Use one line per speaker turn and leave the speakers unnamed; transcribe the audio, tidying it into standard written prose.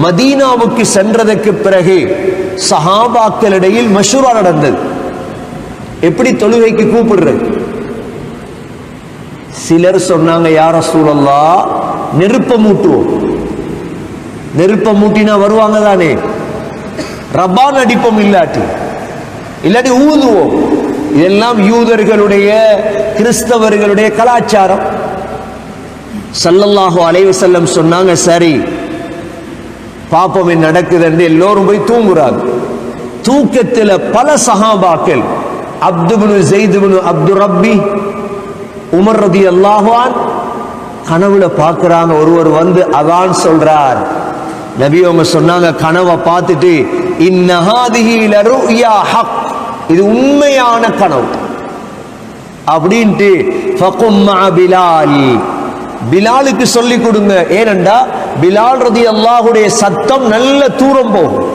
மதீனாவுக்கு சென்றதற்கு பிறகு சஹாபாக்களிடையில் மஷூரா நடந்தது. எப்படி தொழுகைக்கு கூப்பிடுறது? சிலர் சொன்னாங்க, யா ரசூலல்லாஹ், நெருப்ப மூட்டுவோம். நெருப்ப மூட்டினா வருவாங்க தானே, ரப்பான் அடிப்போம், இல்லாட்டி ஊதுவோம். இதெல்லாம் யூதர்களுடைய கிறிஸ்தவர்களுடைய கலாச்சாரம். ஸல்லல்லாஹு அலைஹி வஸல்லம் சொன்னாங்க, சரி பாப்போம் என்ன நடக்குது என்று எல்லோரும் போய் தூங்குறாங்க. தூக்கத்தில் பல சஹாபாக்கள், அப்துபின் ஸைதுபின் அப்துர் ரப்பி, உமர் ரலியல்லாஹு அன்ஹு, கனவுல பார்க்கறாங்க. ஒருவர் வந்து அதான் சொல்றார். நபி அவங்க சொன்னாங்க, கனவை பார்த்துட்டு, இன்ன ஹாதிஹி லருயா ஹக், இது உண்மையான கனவு அப்படின்ட்டு, ஃபகும் மஅ பிலால், பிலாலுக்கு சொல்லி கொடுங்க. ஏனென்றா பிலால் ரலியல்லாஹுடைய சத்தம் நல்ல தூரம் போகும்.